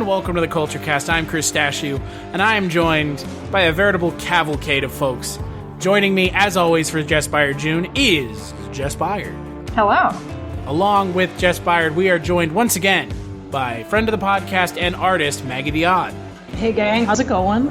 and welcome to the Culture Cast. I'm Chris Stashew, and I am joined by a veritable cavalcade of folks. Joining me, as always, for Jess Byard June is Jess Byard. Hello. Along with Jess Byard, we are joined once again by friend of the podcast and artist, Maggie the Odd. Hey gang, how's it going?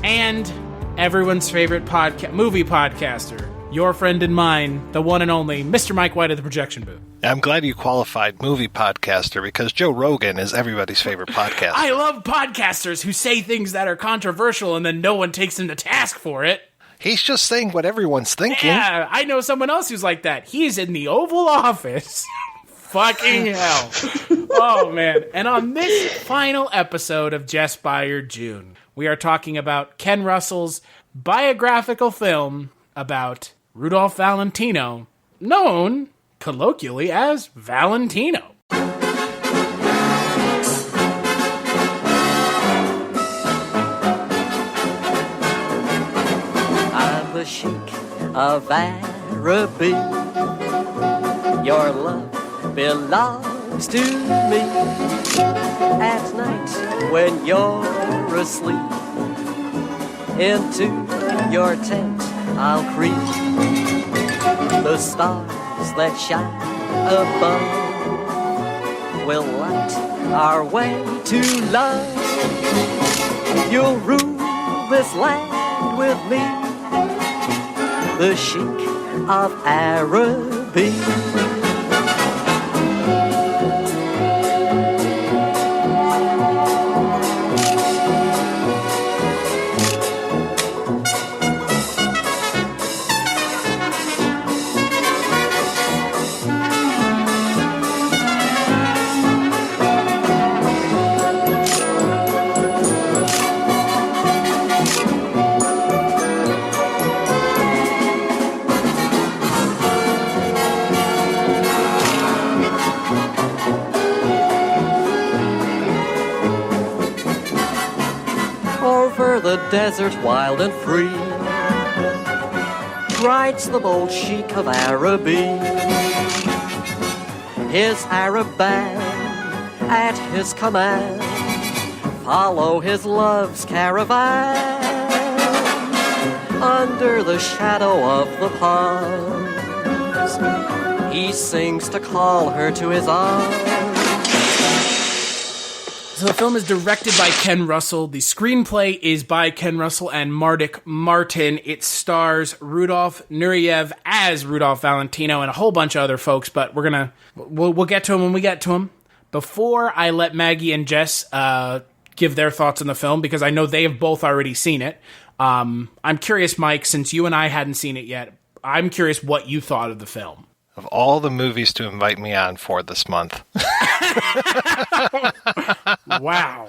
And everyone's favorite movie podcaster, your friend and mine, the one and only Mr. Mike White of the Projection Booth. I'm glad you qualified movie podcaster because Joe Rogan is everybody's favorite podcaster. I love podcasters who say things that are controversial and then no one takes them to task for it. He's just saying what everyone's thinking. Yeah, I know someone else who's like that. He's in the Oval Office. Fucking hell. Oh, man. And on this final episode of Jess Byard June, we are talking about Ken Russell's biographical film about Rudolph Valentino, known colloquially as Valentino. I'm the Sheik of Araby. Your love belongs to me. At night when you're asleep, into your tent I'll creep. The stars that shine above will light our way to love. You'll rule this land with me, the Sheik of Araby. The desert wild and free rides the bold Sheik of Araby. His Arab band at his command follow his love's caravan under the shadow of the palms. He sings to call her to his arms. So the film is directed by Ken Russell. The screenplay is by Ken Russell and Mardik Martin. It stars Rudolf Nureyev as Rudolph Valentino and a whole bunch of other folks, but we'll get to them when we get to them. Before I let Maggie and Jess give their thoughts on the film, because I know they have both already seen it, I'm curious, Mike, since you and I hadn't seen it yet, I'm curious what you thought of the film. Of all the movies to invite me on for this month. Wow.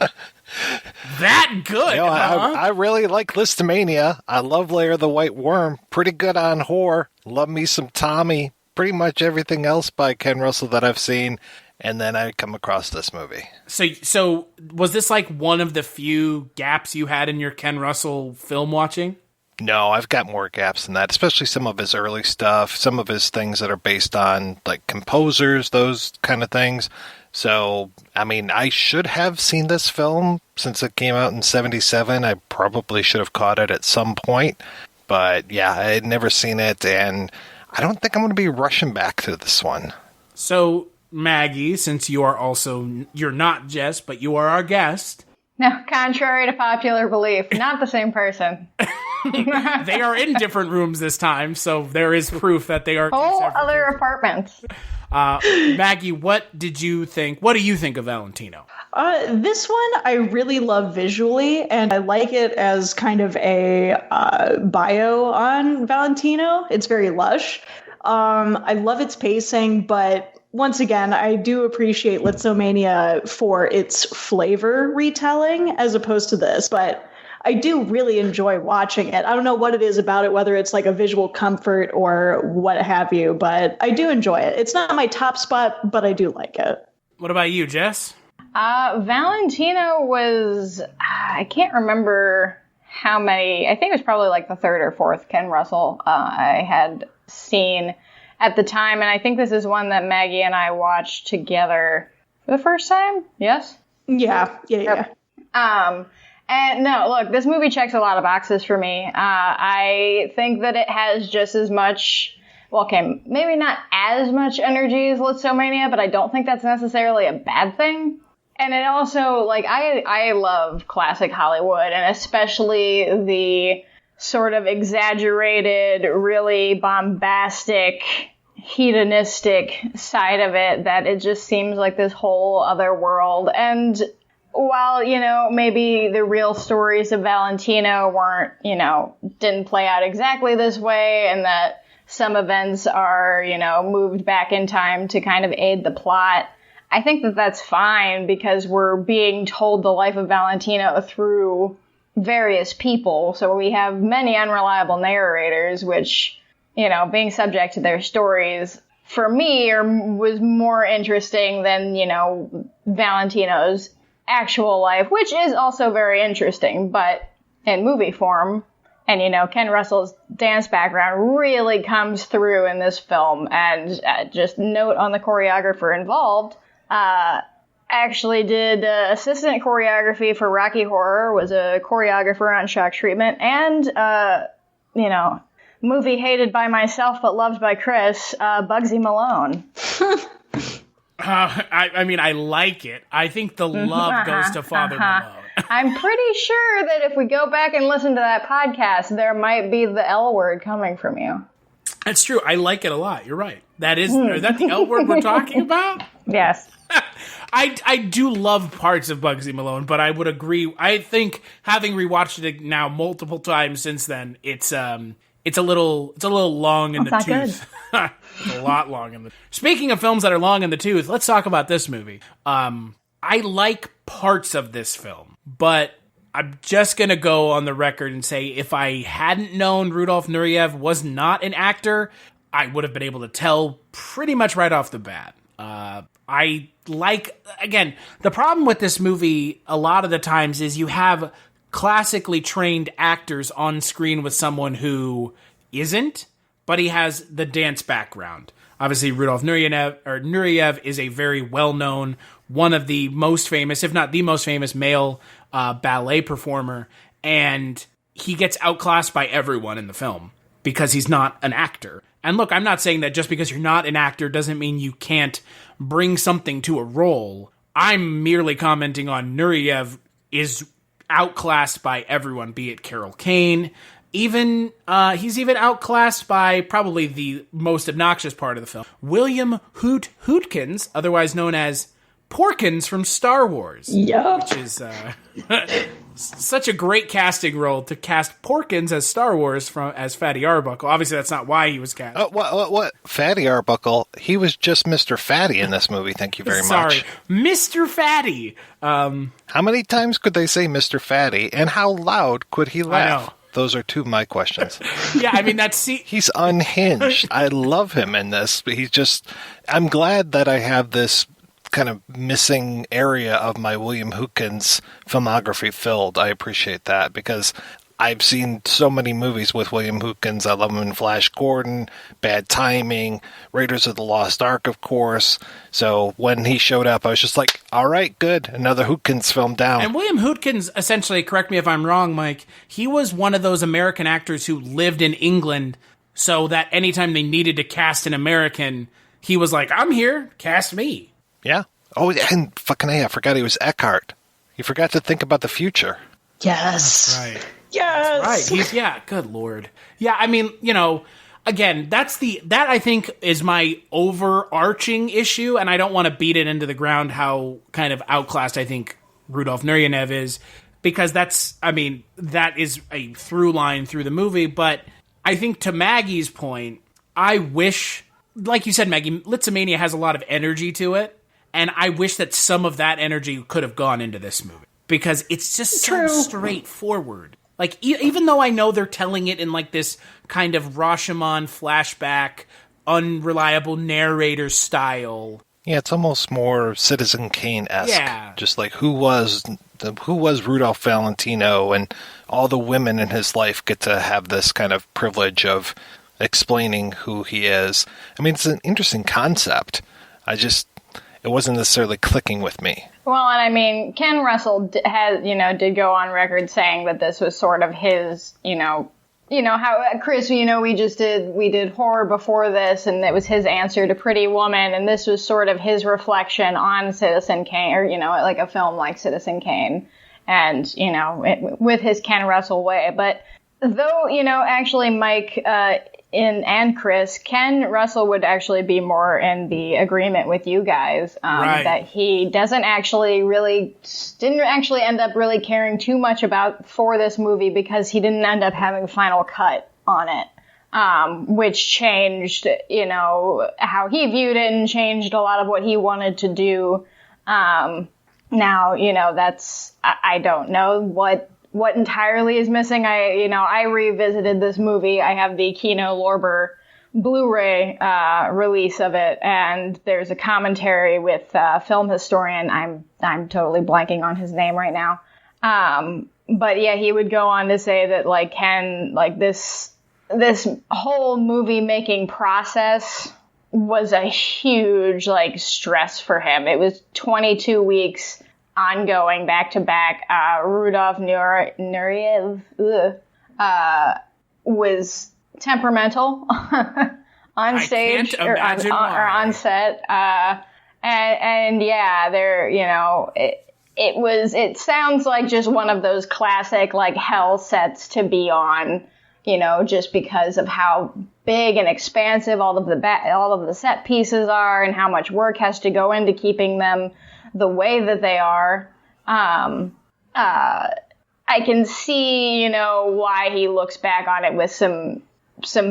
That good, huh? I really like Listomania. I love Lair of the White Worm. Pretty good on horror. Love me some Tommy. Pretty much everything else by Ken Russell that I've seen. And then I come across this movie. So was this like one of the few gaps you had in your Ken Russell film watching? No, I've got more gaps than that, especially some of his early stuff, some of his things that are based on, like, composers, those kind of things. So, I mean, I should have seen this film since it came out in 1977. I probably should have caught it at some point. But, yeah, I had never seen it, and I don't think I'm going to be rushing back to this one. So, Maggie, since you're not Jess, but you are our guest. No, contrary to popular belief, not the same person. They are in different rooms this time, so there is proof that they are whole other apartments. Maggie, what do you think of Valentino? This one I really love visually, and I like it as kind of a bio on Valentino. It's very lush. I love its pacing, but once again, I do appreciate Listomania for its flavor retelling as opposed to this, but I do really enjoy watching it. I don't know what it is about it, whether it's like a visual comfort or what have you, but I do enjoy it. It's not my top spot, but I do like it. What about you, Jess? Valentino was, I can't remember how many, I think it was probably like the third or fourth Ken Russell I had seen at the time, and I think this is one that Maggie and I watched together for the first time. Yes? Yeah. And no, look, this movie checks a lot of boxes for me. I think that it has just as much, well, okay, maybe not as much energy as Lisztomania, but I don't think that's necessarily a bad thing. And it also, like, I love classic Hollywood, and especially the sort of exaggerated, really bombastic, hedonistic side of it, that it just seems like this whole other world. And while, you know, maybe the real stories of Valentino weren't, you know, didn't play out exactly this way, and that some events are, you know, moved back in time to kind of aid the plot, I think that that's fine, because we're being told the life of Valentino through various people. So we have many unreliable narrators, which, you know, being subject to their stories, for me, was more interesting than, you know, Valentino's actual life, which is also very interesting, but in movie form. And, you know, Ken Russell's dance background really comes through in this film. And just note on the choreographer involved, actually did assistant choreography for Rocky Horror, was a choreographer on Shock Treatment, and, you know, movie hated by myself but loved by Chris, Bugsy Malone. I mean, I like it. I think the love goes to Father Malone. I'm pretty sure that if we go back and listen to that podcast, there might be the L word coming from you. That's true. I like it a lot. You're right. Is that the L word we're talking about? Yes. I do love parts of Bugsy Malone, but I would agree. I think, having rewatched it now multiple times since then, it's a little long in the tooth. A lot long in the. Speaking of films that are long in the tooth, let's talk about this movie. I like parts of this film, but I'm just gonna go on the record and say, if I hadn't known Rudolf Nureyev was not an actor, I would have been able to tell pretty much right off the bat. I like, again, the problem with this movie a lot of the times is you have classically trained actors on screen with someone who isn't, but he has the dance background. Obviously, Rudolf Nureyev is a very well-known, one of the most famous, if not the most famous, male ballet performer, and he gets outclassed by everyone in the film because he's not an actor. And look, I'm not saying that just because you're not an actor doesn't mean you can't bring something to a role. I'm merely commenting on Nureyev is outclassed by everyone, be it Carol Kane. He's even outclassed by probably the most obnoxious part of the film, William Hootkins, otherwise known as Porkins from Star Wars. Yep. Which is such a great casting role, to cast Porkins as Star Wars as Fatty Arbuckle. Obviously, that's not why he was cast. Oh, what? Fatty Arbuckle? He was just Mr. Fatty in this movie. Thank you very much. Sorry, Mr. Fatty. How many times could they say Mr. Fatty, and how loud could he laugh? I know. Those are two of my questions. Yeah, I mean, he's unhinged. I love him in this, but I'm glad that I have this kind of missing area of my William Hootkins filmography filled. I appreciate that, because I've seen so many movies with William Hootkins. I love him in Flash Gordon, Bad Timing, Raiders of the Lost Ark, of course. So when he showed up, I was just like, all right, good. Another Hootkins film down. And William Hootkins, essentially, correct me if I'm wrong, Mike, he was one of those American actors who lived in England, so that anytime they needed to cast an American, he was like, I'm here, cast me. Yeah. Oh, and fucking A, I forgot he was Eckhart. He forgot to think about the future. Yes. That's right. Yes. That's right. Good Lord. Yeah, I mean, you know, again, that I think is my overarching issue, and I don't want to beat it into the ground how kind of outclassed I think Rudolf Nureyev is, because that is a through line through the movie. But I think, to Maggie's point, I wish, like you said, Maggie, Lisztomania has a lot of energy to it, and I wish that some of that energy could have gone into this movie, because it's just so straightforward. Like, even though I know they're telling it in like this kind of Rashomon flashback, unreliable narrator style. Yeah, it's almost more Citizen Kane-esque. Yeah. Just like who was Rudolph Valentino, and all the women in his life get to have this kind of privilege of explaining who he is. I mean, it's an interesting concept. It wasn't necessarily clicking with me. Well, and I mean, Ken Russell did go on record saying that this was sort of his, how Chris, we did horror before this, and it was his answer to Pretty Woman, and this was sort of his reflection on Citizen Kane, or like a film like Citizen Kane, and with his Ken Russell way. But though actually Mike and Chris, Ken Russell would actually be more in the agreement with you guys, right. That he didn't actually end up really caring too much for this movie because he didn't end up having final cut on it, which changed, how he viewed it and changed a lot of what he wanted to do. Now, I don't know what entirely is missing. I revisited this movie. I have the Kino Lorber Blu-ray release of it, and there's a commentary with film historian. I'm totally blanking on his name right now. But yeah, he would go on to say that Ken, this whole movie making process was a huge stress for him. It was 22 weeks ongoing, back to back. Rudolf Nureyev was temperamental on stage or on set. And yeah, it sounds like just one of those classic hell sets to be on, just because of how big and expansive all of the set pieces are and how much work has to go into keeping them the way that they are. I can see, why he looks back on it with some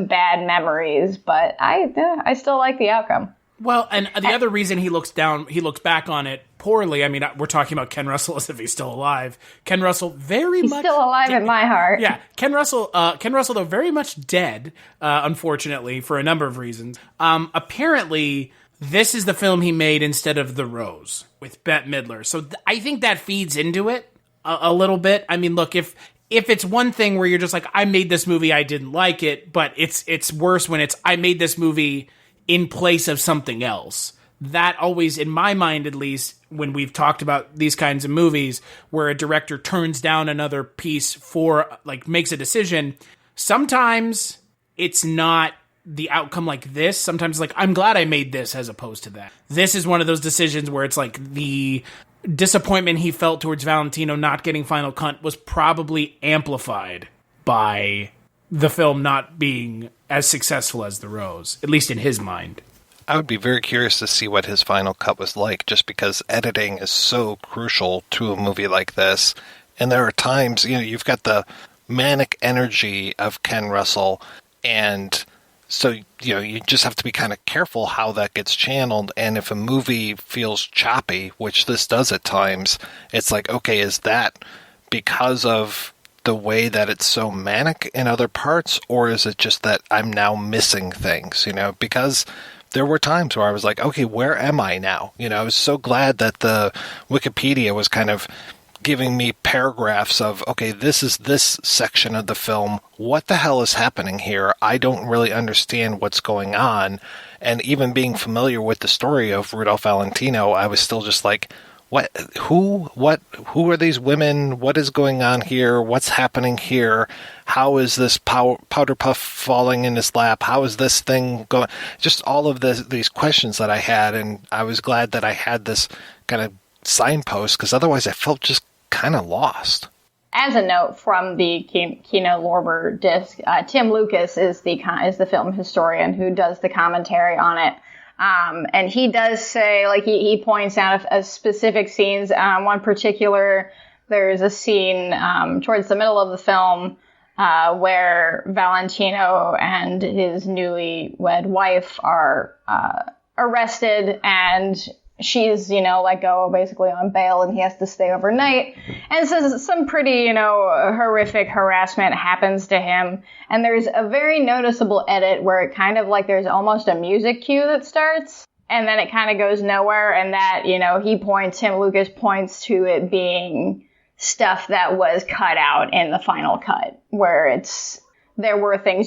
bad memories, but I still like the outcome. Well, and the other reason he looks back on it poorly. I mean, we're talking about Ken Russell as if he's still alive. Ken Russell he's still alive in my heart. Yeah, Ken Russell though very much dead, unfortunately, for a number of reasons. Apparently, this is the film he made instead of The Rose with Bette Midler. So I think that feeds into it a little bit. I mean, look, if it's one thing where you're just like, I made this movie, I didn't like it, but it's worse when it's, I made this movie in place of something else. That always, in my mind at least, when we've talked about these kinds of movies where a director turns down another piece for, makes a decision, sometimes it's not the outcome like this. Sometimes I'm glad I made this as opposed to that. This is one of those decisions where it's the disappointment he felt towards Valentino not getting final cut was probably amplified by the film not being as successful as The Rose, at least in his mind. I would be very curious to see what his final cut was like, just because editing is so crucial to a movie like this. And there are times, you've got the manic energy of Ken Russell, and so, you just have to be kind of careful how that gets channeled. And if a movie feels choppy, which this does at times, it's okay, is that because of the way that it's so manic in other parts, or is it just that I'm now missing things, because there were times where I was okay, where am I now? I was so glad that the Wikipedia was kind of giving me paragraphs of, okay, this is this section of the film. What the hell is happening here? I don't really understand what's going on. And even being familiar with the story of Rudolph Valentino, I was still just who are these women? What is going on here? What's happening here? How is this powder puff falling in his lap? How is this thing going? Just all of these questions that I had, and I was glad that I had this kind of signpost, because otherwise I felt just kind of lost. As a note from the Kino Lorber disc, Tim Lucas is the film historian who does the commentary on it. And he does say, he points out a specific scenes. One particular, there's a scene towards the middle of the film where Valentino and his newlywed wife are arrested, and she's, let go basically on bail, and he has to stay overnight. And so some pretty, horrific harassment happens to him. And there's a very noticeable edit where it kind of there's almost a music cue that starts, and then it kind of goes nowhere. And that, Tim Lucas points to it being stuff that was cut out in the final cut, where there were things,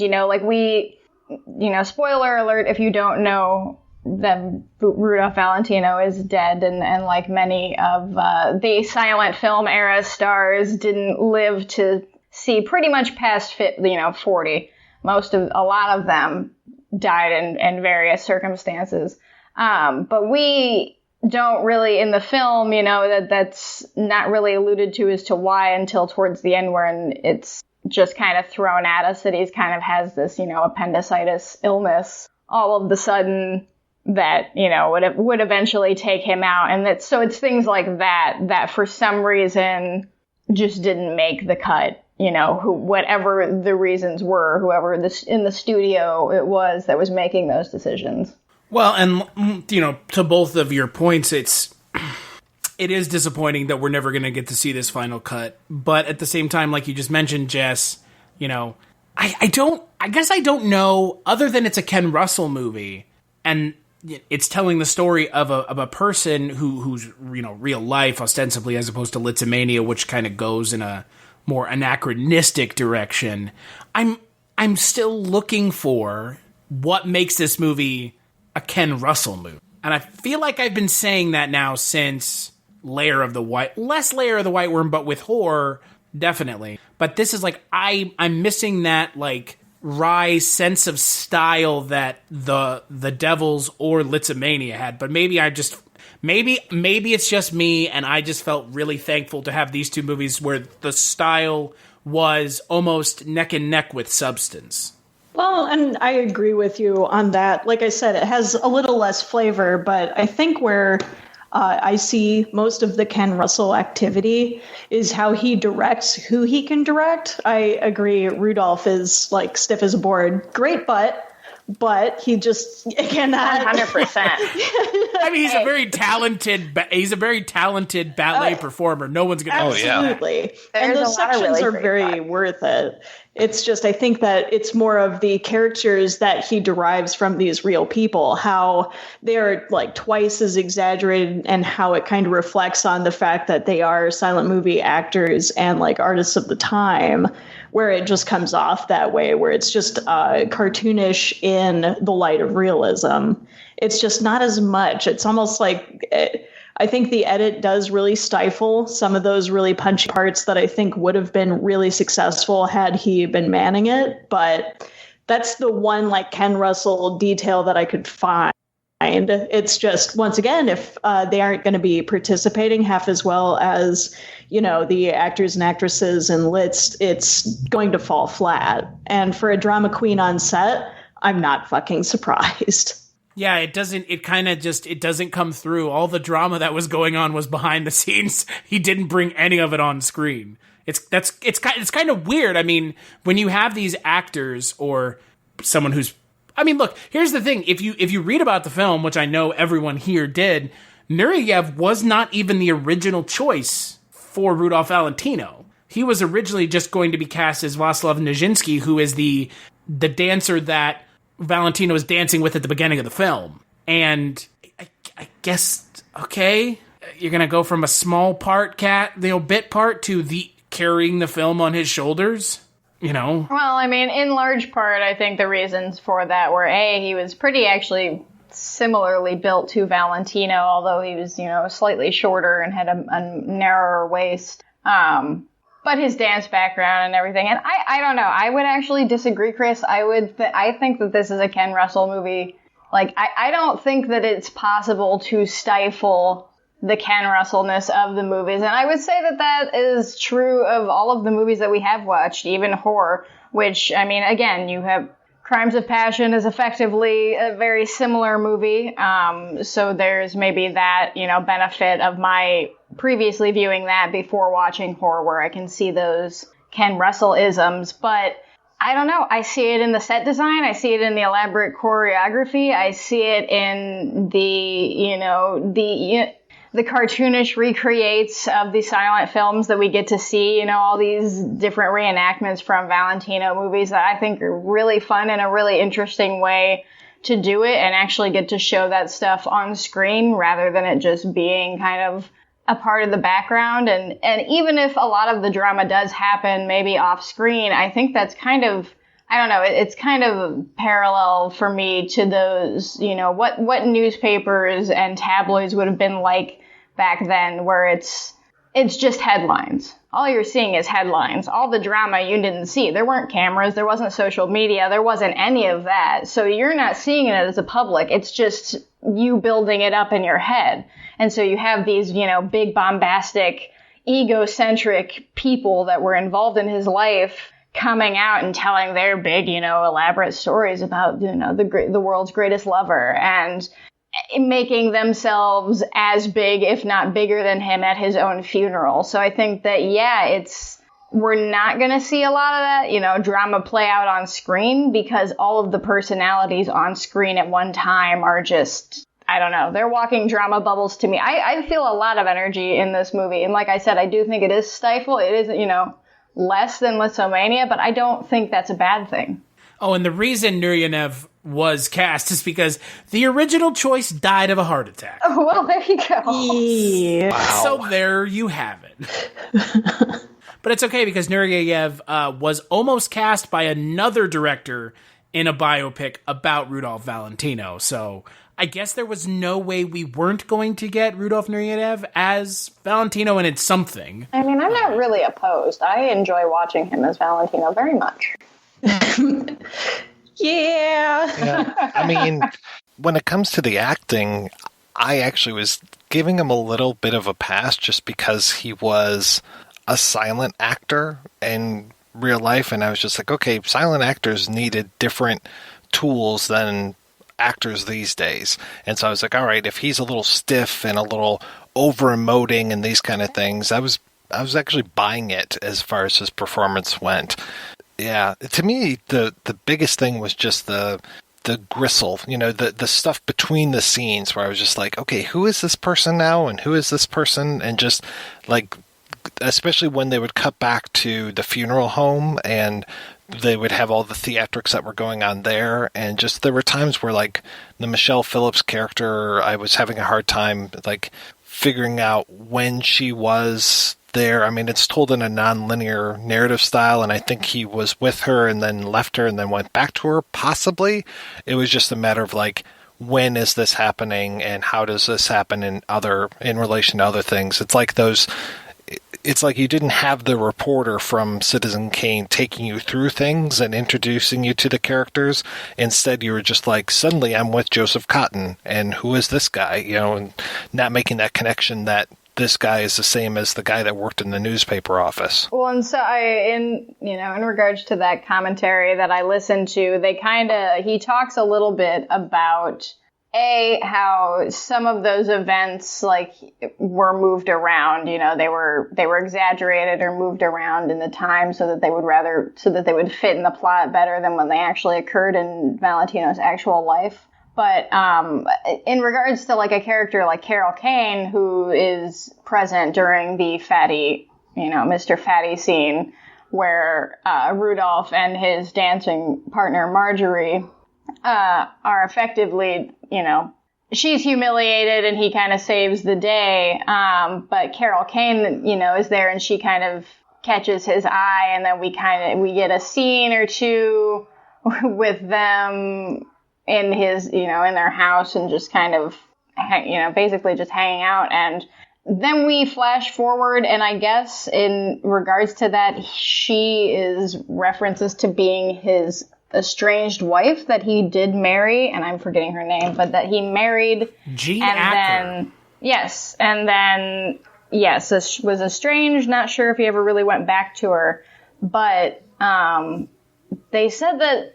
spoiler alert if you don't know that Rudolph Valentino is dead, and like many of the silent film era stars, didn't live to see pretty much past 40. A lot of them died in various circumstances. But we don't really, in the film, that's not really alluded to as to why until towards the end, where it's just kind of thrown at us that he's kind of has this, appendicitis illness all of the sudden that, would eventually take him out. And so it's things like that for some reason just didn't make the cut. Whatever the reasons were, whoever in the studio it was that was making those decisions. Well, and, to both of your points, it is disappointing that we're never going to get to see this final cut. But at the same time, like you just mentioned, Jess, I guess I don't know, other than it's a Ken Russell movie, and it's telling the story of a person who's, real life, ostensibly, as opposed to Litzomania, which kind of goes in a more anachronistic direction. I'm still looking for what makes this movie a Ken Russell movie. And I feel like I've been saying that now since less Lair of the White Worm, but with horror, definitely. But this is like, I'm missing that, like, wry sense of style that the Devils or Litzomania had. But maybe it's just me, and I just felt really thankful to have these two movies where the style was almost neck and neck with substance. Well, and I agree with you on that. Like I said, it has a little less flavor, but I think where I see most of the Ken Russell activity is how he directs who he can direct. I agree. Rudolph is like stiff as a board. Great butt. But he just cannot. 100%. I mean, he's a very talented ballet performer. No one's going to. Absolutely. And those sections are very worth it. It's just, I think that it's more of the characters that he derives from these real people, how they're like twice as exaggerated, and how it kind of reflects on the fact that they are silent movie actors and like artists of the time, where it just comes off that way, where it's just cartoonish in the light of realism. It's just not as much. It's almost like, I think the edit does really stifle some of those really punchy parts that I think would have been really successful had he been manning it. But that's the one like Ken Russell detail that I could find. It's just, once again, if they aren't going to be participating half as well as, the actors and actresses in Litz, it's going to fall flat. And for a drama queen on set, I'm not fucking surprised. Yeah, it doesn't come through. All the drama that was going on was behind the scenes. He didn't bring any of it on screen. It's kind of weird. I mean, when you have these actors or someone who's, I mean, look, here's the thing. If you read about the film, which I know everyone here did, Nureyev was not even the original choice for Rudolph Valentino. He was originally just going to be cast as Vaslav Nijinsky, who is the dancer that Valentino is dancing with at the beginning of the film. And I guess, okay, you're going to go from a small part bit part to the carrying the film on his shoulders, Well, I mean, in large part, I think the reasons for that were, he was pretty actually similarly built to Valentino, although he was, slightly shorter and had a narrower waist. But his dance background and everything. And I don't know. I would actually disagree, Chris. I think that this is a Ken Russell movie. Like, I don't think that it's possible to stifle the Ken Russellness of the movies. And I would say that is true of all of the movies that we have watched, even horror, which, I mean, again, you have Crimes of Passion is effectively a very similar movie. So there's maybe that, benefit of my previously viewing that before watching horror, where I can see those Ken Russell isms. But I don't know. I see it in the set design. I see it in the elaborate choreography. I see it in the cartoonish recreates of the silent films that we get to see, all these different reenactments from Valentino movies that I think are really fun and a really interesting way to do it, and actually get to show that stuff on screen rather than it just being kind of a part of the background. And even if a lot of the drama does happen maybe off screen, I think that's kind of I don't know. It's kind of parallel for me to those, what newspapers and tabloids would have been like back then, where it's just headlines. All you're seeing is headlines. All the drama you didn't see. There weren't cameras. There wasn't social media. There wasn't any of that. So you're not seeing it as a public. It's just you building it up in your head. And so you have these, big bombastic, egocentric people that were involved in his life coming out and telling their big, elaborate stories about, the world's greatest lover, and making themselves as big, if not bigger than him at his own funeral. So I think that, we're not going to see a lot of that, drama play out on screen, because all of the personalities on screen at one time are just, I don't know, they're walking drama bubbles to me. I feel a lot of energy in this movie. And like I said, I do think it is stifled. It is, less than Lithomania, but I don't think that's a bad thing. Oh, and the reason Nureyev was cast is because the original choice died of a heart attack. Oh, well, there you go. Yeah. Wow. So there you have it. But it's okay, because Nureyev was almost cast by another director in a biopic about Rudolph Valentino. So I guess there was no way we weren't going to get Rudolf Nureyev as Valentino, and it's something. I mean, I'm not really opposed. I enjoy watching him as Valentino very much. Yeah. I mean, when it comes to the acting, I actually was giving him a little bit of a pass just because he was a silent actor in real life. And I was just like, okay, silent actors needed different tools than actors these days. And so I was like, all right, if he's a little stiff and a little over emoting and these kind of things, I was actually buying it as far as his performance went. Yeah, to me, the biggest thing was just the gristle, the stuff between the scenes, where I was just like, okay, who is this person now, and who is this person, and just like, especially when they would cut back to the funeral home and they would have all the theatrics that were going on there, and just there were times where, like, the Michelle Phillips character, I was having a hard time like figuring out when she was there. I mean, it's told in a non-linear narrative style, and I think he was with her and then left her and then went back to her, possibly. It was just a matter of, like, when is this happening and how does this happen in relation to other things. It's like you didn't have the reporter from Citizen Kane taking you through things and introducing you to the characters. Instead, you were just like, suddenly I'm with Joseph Cotton, and who is this guy? And not making that connection that this guy is the same as the guy that worked in the newspaper office. Well, and so in regards to that commentary that I listened to, he talks a little bit about how some of those events were moved around. They were exaggerated or moved around in the time so that they would fit in the plot better than when they actually occurred in Valentino's actual life. But in regards to a character like Carol Kane, who is present during the fatty, Mr. Fatty scene, where Rudolph and his dancing partner Marjorie are effectively, she's humiliated and he kind of saves the day. But Carol Kane, is there, and she kind of catches his eye, and then we get a scene or two with them in his, in their house, and just kind of, basically just hanging out. And then we flash forward, and I guess in regards to that, she is references to being his estranged wife that he did marry, and I'm forgetting her name, but that he married. Jean Acker. Was estranged. Not sure if he ever really went back to her, but they said that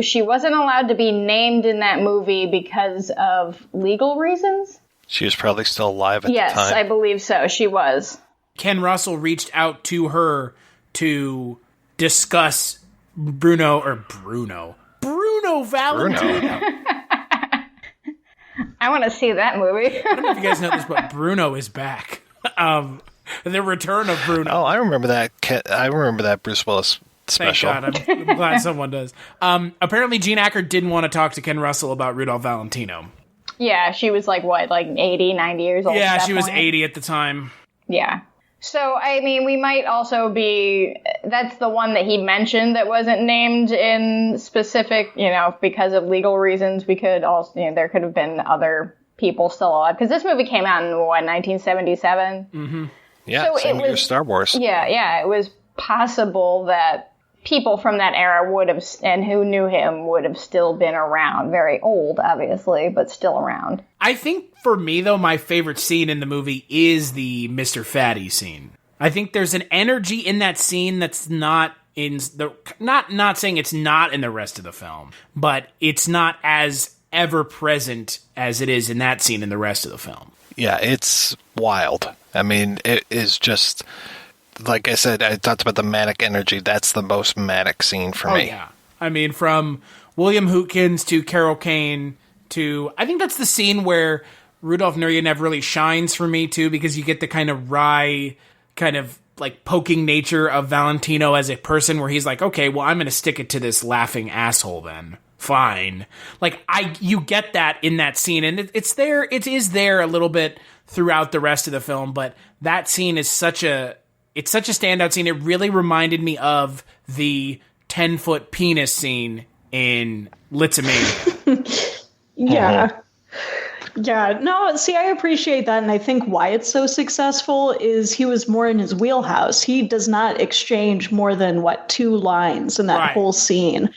she wasn't allowed to be named in that movie because of legal reasons. She was probably still alive at the time. Yes, I believe so. She was. Ken Russell reached out to her to discuss Bruno Valentino. I want to see that movie. I don't know if you guys know this, but Bruno is back. The return of Bruno. Oh, I remember that. I remember that Bruce Willis special. Thank God. I'm glad someone does. Apparently, Jean Acker didn't want to talk to Ken Russell about Rudolph Valentino. Yeah, she was 80, 90 years old. Yeah, she was 80 at the time. Yeah. So, I mean, we might also be that's the one that he mentioned that wasn't named in specific, because of legal reasons. We could also, there could have been other people still alive. Because this movie came out in, 1977? Mm-hmm. Yeah, so same year as Star Wars. Yeah, it was possible that people from that era would have, and who knew him, would have still been around. Very old, obviously, but still around. I think for me, though, my favorite scene in the movie is the Mr. Fatty scene. I think there's an energy in that scene that's not in the, not saying it's not in the rest of the film, but it's not as ever present as it is in that scene in the rest of the film. Yeah, it's wild. I mean, it is just, like I said, I talked about the manic energy. That's the most manic scene for me. Yeah. I mean, from William Hootkins to Carol Kane to, I think that's the scene where Rudolf Nureyev really shines for me too, because you get the kind of wry, kind of like poking nature of Valentino as a person, where he's like, okay, well, I'm going to stick it to this laughing asshole then. Fine. Like, you get that in that scene, and it is there a little bit throughout the rest of the film, but that scene is such a standout scene. It really reminded me of the 10-foot penis scene in Litzamania. Yeah. Yeah, no, see, I appreciate that, and I think why it's so successful is he was more in his wheelhouse. He does not exchange more than, 2 lines in that whole scene.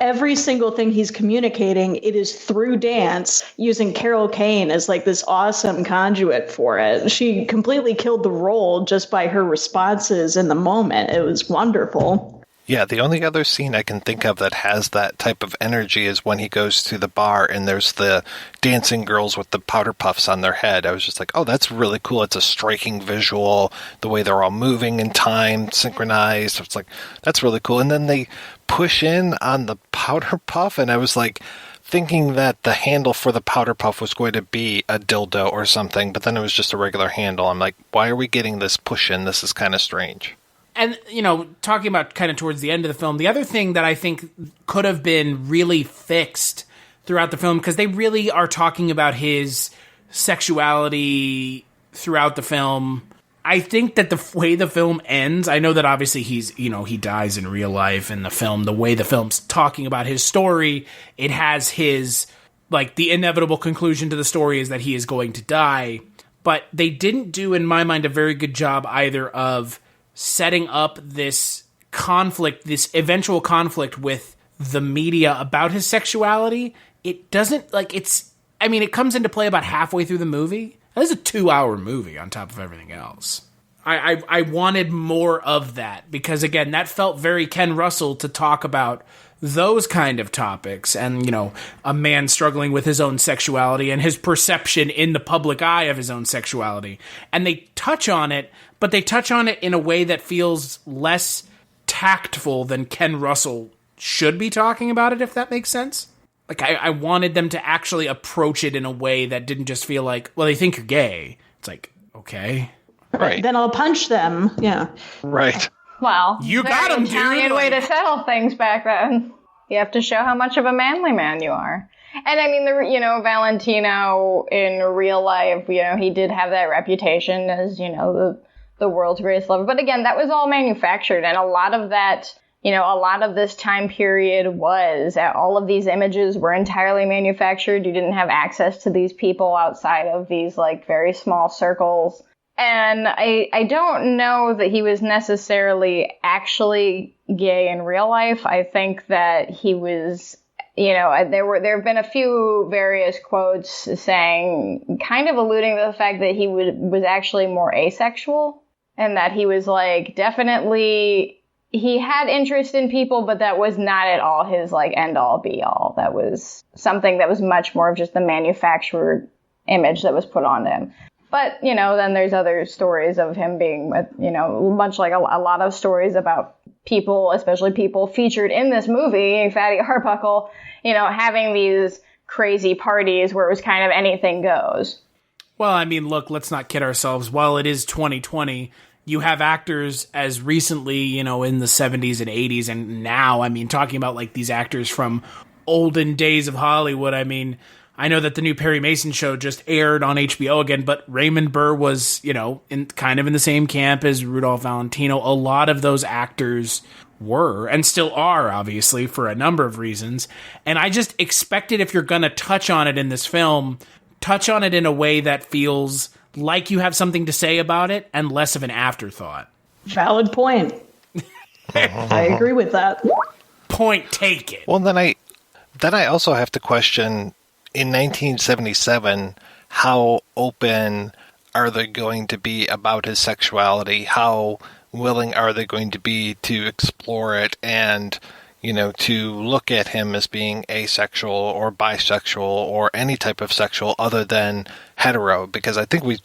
Every single thing he's communicating, it is through dance, using Carol Kane as, this awesome conduit for it. She completely killed the role just by her responses in the moment. It was wonderful. Yeah, the only other scene I can think of that has that type of energy is when he goes to the bar and there's the dancing girls with the powder puffs on their head. I was just like, oh, that's really cool. It's a striking visual, the way they're all moving in time, synchronized. It's like, that's really cool. And then they push in on the powder puff, and I was like thinking that the handle for the powder puff was going to be a dildo or something, but then it was just a regular handle. I'm like, why are we getting this push in? This is kind of strange. And, talking about kind of towards the end of the film, the other thing that I think could have been really fixed throughout the film, because they really are talking about his sexuality throughout the film. I think that the way the film ends, I know that obviously he's, he dies in real life in the film. The way the film's talking about his story, it has his, the inevitable conclusion to the story is that he is going to die. But they didn't do, in my mind, a very good job either of setting up this conflict, this eventual conflict with the media about his sexuality. It doesn't, it comes into play about halfway through the movie. This is a 2-hour movie on top of everything else. I wanted more of that, because, again, that felt very Ken Russell to talk about those kind of topics and, a man struggling with his own sexuality and his perception in the public eye of his own sexuality. And they touch on it, but they touch on it in a way that feels less tactful than Ken Russell should be talking about it, if that makes sense. I wanted them to actually approach it in a way that didn't just feel like, well, they think you're gay. It's like, okay. Right. Then I'll punch them. Yeah. Right. Well, you got him, dude. Italian way to settle things back then. You have to show how much of a manly man you are. And I mean, Valentino in real life, he did have that reputation as, the world's greatest lover. But again, that was all manufactured. And a lot of that, a lot of this time period was, all of these images were entirely manufactured. You didn't have access to these people outside of these, very small circles. And I don't know that he was necessarily actually gay in real life. I think that he was, there have been a few various quotes saying, kind of alluding to the fact that he was actually more asexual, and that he was definitely, he had interest in people, but that was not at all his end all be all. That was something that was much more of just the manufactured image that was put on him. But, then there's other stories of him being, much like a lot of stories about people, especially people featured in this movie, Fatty Arbuckle, having these crazy parties where it was kind of anything goes. Well, I mean, look, let's not kid ourselves. While it is 2020, you have actors as recently, in the 70s and 80s, and now, talking about these actors from olden days of Hollywood, I know that the new Perry Mason show just aired on HBO again, but Raymond Burr was, in the same camp as Rudolph Valentino. A lot of those actors were, and still are, obviously, for a number of reasons. And I just expected, if you're going to touch on it in this film, touch on it in a way that feels like you have something to say about it and less of an afterthought. Valid point. I agree with that. Point taken. Well, then I also have to question, in 1977, how open are they going to be about his sexuality? How willing are they going to be to explore it and, to look at him as being asexual or bisexual or any type of sexual other than hetero? Because I think we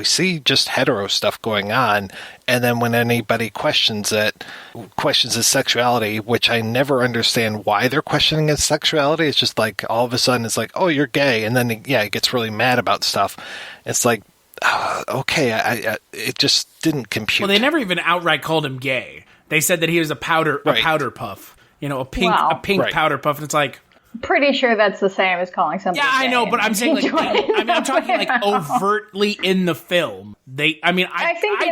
see just hetero stuff going on, and then when anybody questions his sexuality, which I never understand why they're questioning his sexuality. It's just like, all of a sudden it's like, oh, you're gay, and then he gets really mad about stuff. It's like, okay, it just didn't compute. Well, they never even outright called him gay. They said that he was a powder puff, a pink powder puff, and it's like, pretty sure that's the same as calling somebody yeah, I know, gay. but I'm saying I'm talking like overtly in the film. I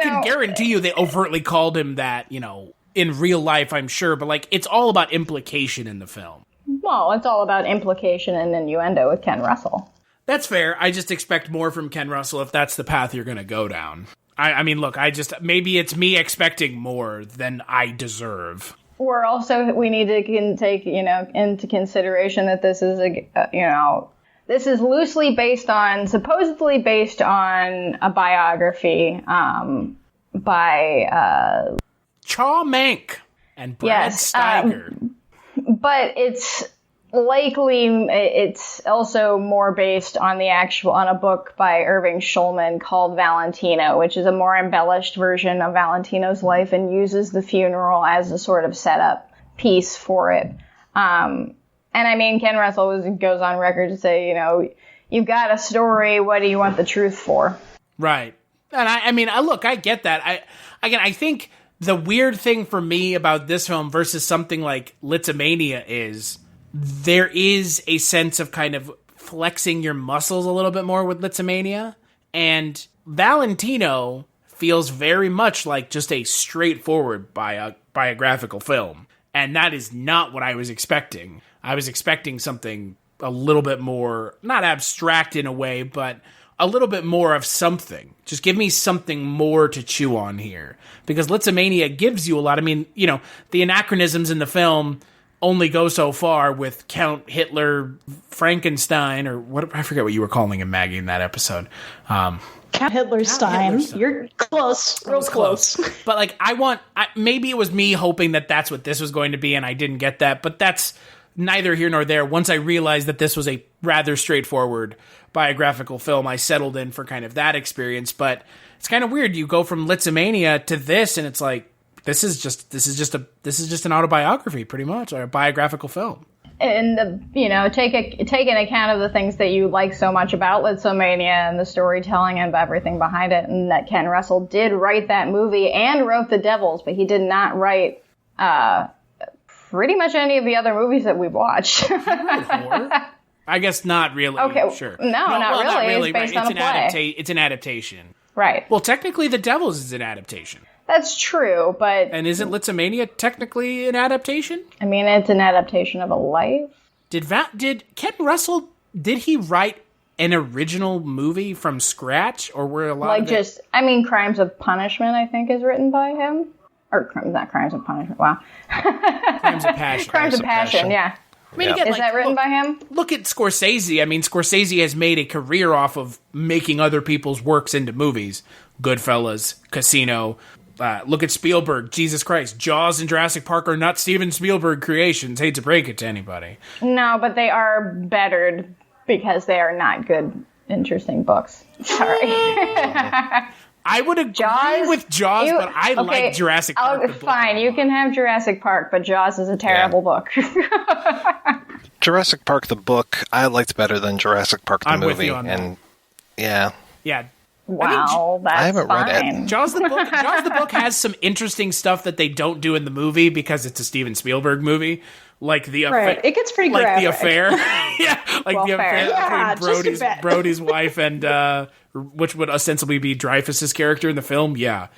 can guarantee you they overtly called him that, in real life, I'm sure, but like it's all about implication in the film. Well, it's all about implication and innuendo with Ken Russell. That's fair. I just expect more from Ken Russell if that's the path you're going to go down. Look, maybe it's me expecting more than I deserve. We need to take, into consideration that this is this is supposedly based on a biography by Chaw Mank and Brad Steiger. But it's also more based on a book by Irving Shulman called Valentino, which is a more embellished version of Valentino's life and uses the funeral as a sort of setup piece for it. And Ken Russell goes on record to say, you've got a story, what do you want the truth for? Right. And I get that. I think the weird thing for me about this film versus something like Litzomania is there is a sense of kind of flexing your muscles a little bit more with Litzomania, and Valentino feels very much like just a straightforward biographical film, and that is not what I was expecting. I was expecting something a little bit more, not abstract in a way, but a little bit more of something. Just give me something more to chew on here, because Litzomania gives you a lot. The anachronisms in the film only go so far with Count Hitler Frankenstein, or what, I forget what you were calling him, Maggie, in that episode. Count Hitlerstein. You're close. Real close. But maybe it was me hoping that that's what this was going to be, and I didn't get that, but that's neither here nor there. Once I realized that this was a rather straightforward biographical film, I settled in for kind of that experience. But it's kind of weird. You go from Litzomania to this, and it's like, this is just an autobiography, pretty much, or a biographical film. And take an account of the things that you like so much about Litzomania and the storytelling and everything behind it, and that Ken Russell did write that movie and wrote The Devils, but he did not write pretty much any of the other movies that we've watched. I guess not really. Okay, sure. Not really. It's based on a play. It's an adaptation. Right. Well, technically, The Devils is an adaptation. That's true, but... And isn't Litzomania technically an adaptation? It's an adaptation of a life. Did Ken Russell, did he write an original movie from scratch, or were a lot of it... Crimes of Punishment, I think, is written by him. Or, not Crimes of Punishment, wow. Crimes of Passion. Crimes of Passion, yeah. Again, is that written by him? Look at Scorsese. Scorsese has made a career off of making other people's works into movies. Goodfellas, Casino... look at Spielberg. Jesus Christ. Jaws and Jurassic Park are not Steven Spielberg creations. Hate to break it to anybody. No, but they are bettered because they are not good, interesting books. Sorry. I would agree with Jaws, but I like Jurassic Park. The book fine, you can have Jurassic Park, but Jaws is a terrible book. Jurassic Park the book I liked better than Jurassic Park the movie. With you on that. Yeah. Wow, that's I haven't fine. read it. Jaws the book has some interesting stuff that they don't do in the movie because it's a Steven Spielberg movie, like the Right. It gets pretty like graphic. the affair. Yeah, like the affair Yeah, between just a bit. Brody's wife and which would ostensibly be Dreyfuss's character in the film. Yeah.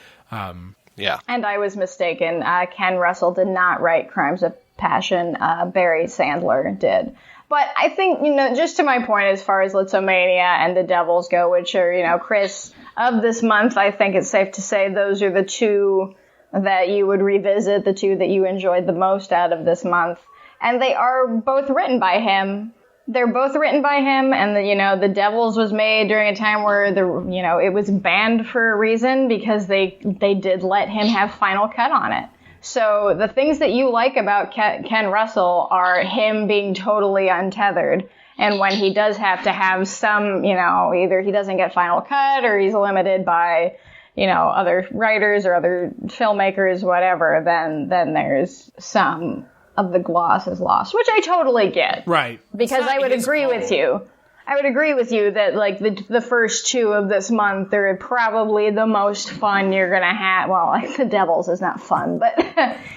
Yeah. And I was mistaken. Ken Russell did not write Crimes of Passion. Barry Sandler did. But I think, just to my point as far as Litzomania and The Devils go, which are, Chris, of this month, I think it's safe to say those are the two that you would revisit, the two that you enjoyed the most out of this month. And they are both written by him. They're both written by him, and The Devils was made during a time where it was banned for a reason because they did let him have final cut on it. So the things that you like about Ken Russell are him being totally untethered. And when he does have to have some, either he doesn't get final cut or he's limited by, other writers or other filmmakers, whatever, then there's some of the gloss is lost, which I totally get. Right. Because I would agree with you. I would agree with you that, like, the first two of this month are probably the most fun you're going to have. Well, like, The Devils is not fun, but,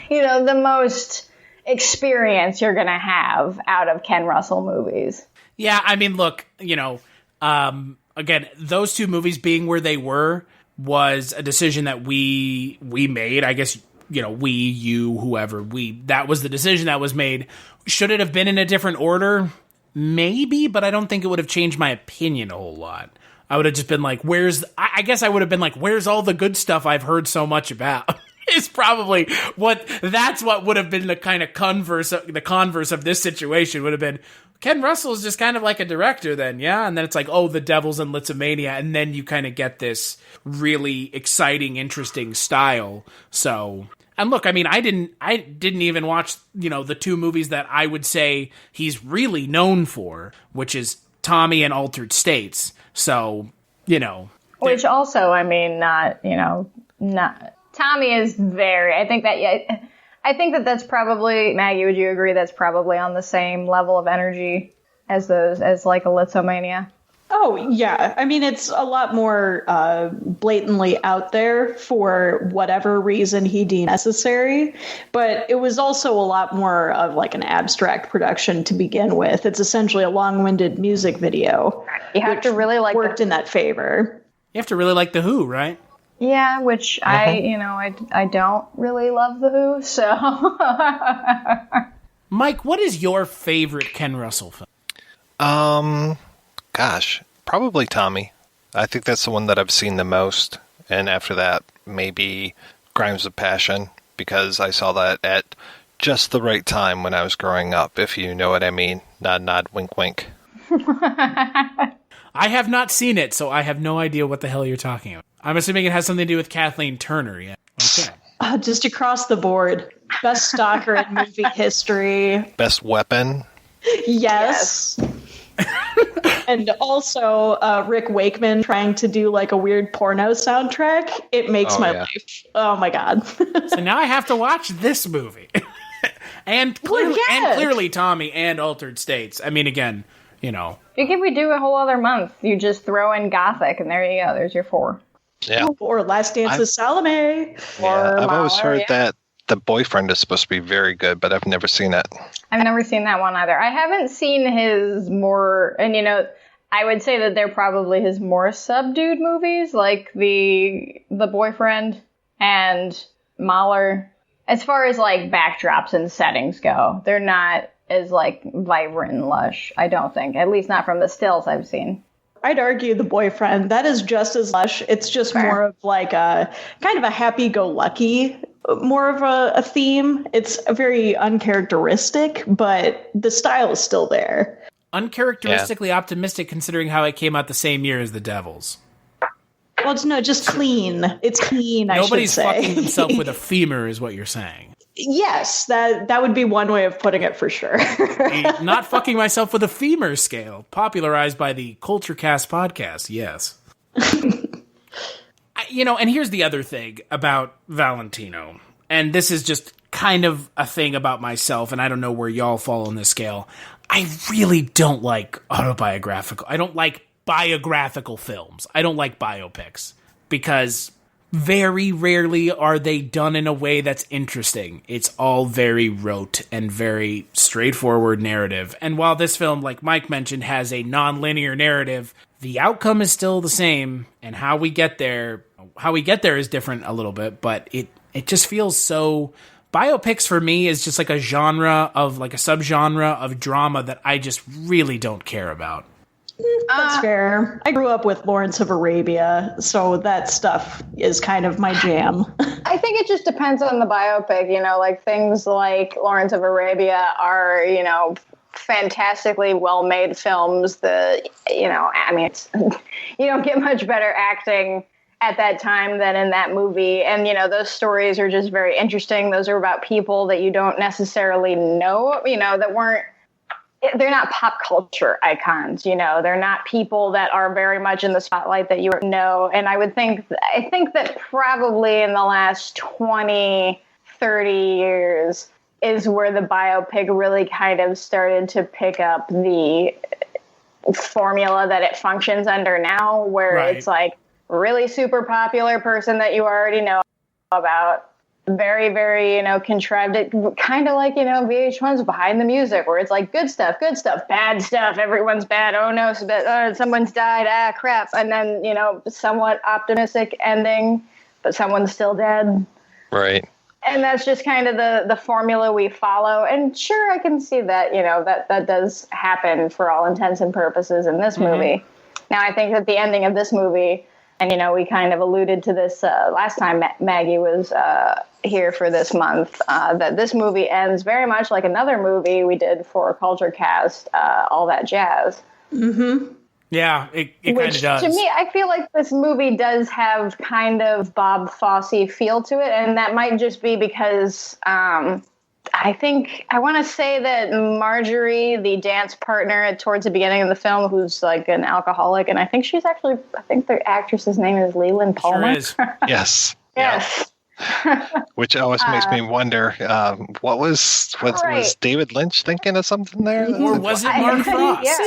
the most experience you're going to have out of Ken Russell movies. Yeah, I mean, look, again, those two movies being where they were was a decision that we made. I guess, you, whoever, that was the decision that was made. Should it have been in a different order? Maybe, but I don't think it would have changed my opinion a whole lot. I would have just been like, I guess I would have been like, where's all the good stuff I've heard so much about? Is probably that's what would have been the kind of converse of this situation would have been. Ken Russell's just kind of like a director then, yeah? And then it's like, oh, The Devils and Litzomania, and then you kind of get this really exciting, interesting style. So, and look, I mean, I didn't even watch, the two movies that I would say he's really known for, which is Tommy and Altered States. So, Which also, I mean, not Tommy is I think that's probably, Maggie, would you agree that's probably on the same level of energy as like a Litzomania? Oh, yeah. I mean, it's a lot more blatantly out there for whatever reason he deemed necessary, but it was also a lot more of like an abstract production to begin with. It's essentially a long-winded music video. You have to really like worked in that favor. You have to really like The Who, right? Yeah, which I don't really love The Who, so. Mike, what is your favorite Ken Russell film? Gosh, probably Tommy. I think that's the one that I've seen the most. And after that, maybe Crimes of Passion, because I saw that at just the right time when I was growing up, if you know what I mean. Nod, nod, wink, wink. I have not seen it, so I have no idea what the hell you're talking about. I'm assuming it has something to do with Kathleen Turner, yeah? Okay. Just across the board. Best stalker in movie history. Best weapon. Yes. And also Rick Wakeman trying to do like a weird porno soundtrack. It makes my life. Oh my God. So now I have to watch this movie. and clearly Tommy and Altered States. I mean, again, If we do a whole other month, you just throw in Gothic and there you go. There's your 4. Yeah. Or Last Dance with Salome. Yeah, I've always heard that The Boyfriend is supposed to be very good, but I've never seen it. I've never seen that one either. I haven't seen his more, and I would say that they're probably his more subdued movies, like The Boyfriend and Mahler. As far as like backdrops and settings go, they're not as like vibrant and lush, I don't think. At least not from the stills I've seen. I'd argue The Boyfriend, that is just as lush. It's just more of like a kind of a happy-go-lucky, more of a theme. It's very uncharacteristic, but the style is still there. Uncharacteristically optimistic considering how it came out the same year as The Devils. Well, it's just clean. It's clean, Nobody's I should say. fucking themselves with a femur is what you're saying. Yes, that would be one way of putting it for sure. Not fucking myself with a femur scale, popularized by the Culture Cast podcast, yes. And here's the other thing about Valentino, and this is just kind of a thing about myself, and I don't know where y'all fall on this scale. I really don't like I don't like biographical films. I don't like biopics, because very rarely are they done in a way that's interesting. It's all very rote and very straightforward narrative. And while this film, like Mike mentioned, has a non-linear narrative, the outcome is still the same, and how we get there is different a little bit, but it just feels so... Biopics for me is just like a genre of, like a subgenre of drama that I just really don't care about. That's fair. I grew up with Lawrence of Arabia, so that stuff is kind of my jam. I think it just depends on the biopic, like things like Lawrence of Arabia are, fantastically well-made films that, it's, you don't get much better acting at that time than in that movie. And, those stories are just very interesting. Those are about people that you don't necessarily know, they're not pop culture icons, they're not people that are very much in the spotlight that you know. And I think that probably in the last 20, 30 years is where the biopic really kind of started to pick up the formula that it functions under now, where It's like really super popular person that you already know about. Very, very, contrived. It kind of like, VH1's Behind the Music, where it's like good stuff, bad stuff. Everyone's bad. Oh no, someone's died. Ah, crap. And then, somewhat optimistic ending, but someone's still dead. Right. And that's just kind of the formula we follow. And sure, I can see that, that does happen for all intents and purposes in this movie. Now, I think that the ending of this movie, and, we kind of alluded to this last time Maggie was here for this month, that this movie ends very much like another movie we did for Culture Cast, All That Jazz. Mm-hmm. Yeah, it kind of does. To me, I feel like this movie does have kind of Bob Fosse feel to it, and that might just be because... I want to say that Marjorie, the dance partner towards the beginning of the film, who's like an alcoholic, and I think the actress's name is Leland Palmer. Sure is. Yes. Yes. Which always makes me wonder, what was David Lynch thinking of something there? Or was it Mark Frost?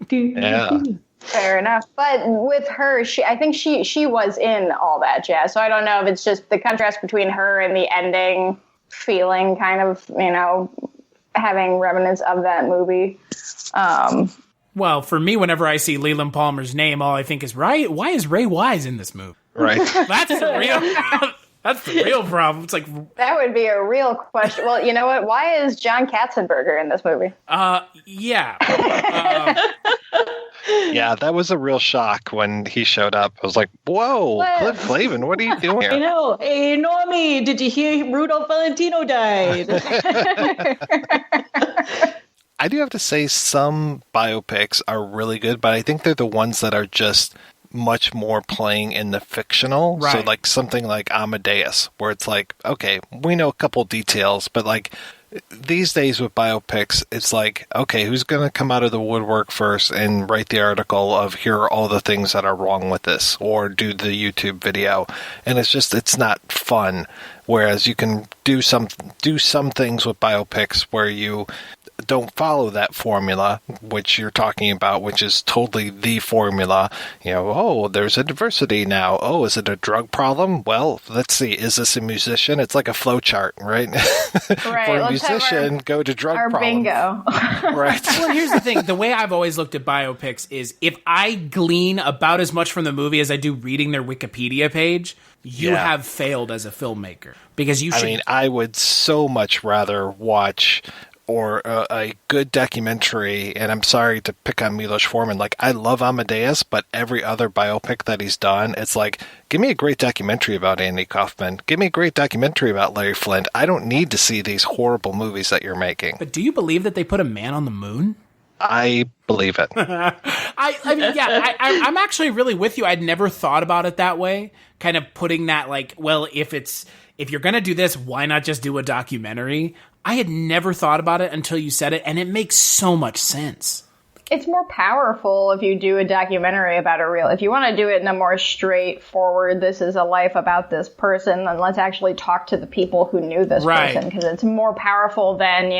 Yeah. Fair enough. But with her, I think she was in All That Jazz. So I don't know if it's just the contrast between her and the ending feeling kind of, having remnants of that movie. Well, for me, whenever I see Leland Palmer's name, all I think is, why is Ray Wise in this movie? Right. That's the real problem. It's like... That would be a real question. Well, you know what? Why is John Katzenberger in this movie? Yeah. Yeah, that was a real shock when he showed up. I was like, whoa, Cliff Clavin, what are you doing here? I know. Hey, Normie, did you hear Rudolph Valentino died? I do have to say some biopics are really good, but I think they're the ones that are just much more playing in the fictional. Right. So like something like Amadeus, where it's like, okay, we know a couple details, but like these days with biopics, it's like, okay, who's going to come out of the woodwork first and write the article of here are all the things that are wrong with this, or do the YouTube video. And it's not fun. Whereas you can do some things with biopics where you don't follow that formula, which you're talking about, which is totally the formula. There's a diversity now. Oh, is it a drug problem? Well, let's see. Is this a musician? It's like a flow chart, right? Right. For a musician, go to drug our problem. bingo. Right. Well, here's the thing. The way I've always looked at biopics is if I glean about as much from the movie as I do reading their Wikipedia page, you have failed as a filmmaker. Because you should... I mean, I would so much rather watch... or a good documentary, and I'm sorry to pick on Milos Forman, like, I love Amadeus, but every other biopic that he's done, it's like, give me a great documentary about Andy Kaufman. Give me a great documentary about Larry Flint. I don't need to see these horrible movies that you're making. But do you believe that they put a man on the moon? I believe it. I'm actually really with you. I'd never thought about it that way, kind of putting that, like, well, if you're going to do this, why not just do a documentary? I had never thought about it until you said it, and it makes so much sense. It's more powerful if you do a documentary about if you want to do it in a more straightforward, this is a life about this person, then let's actually talk to the people who knew this person, because it's more powerful than,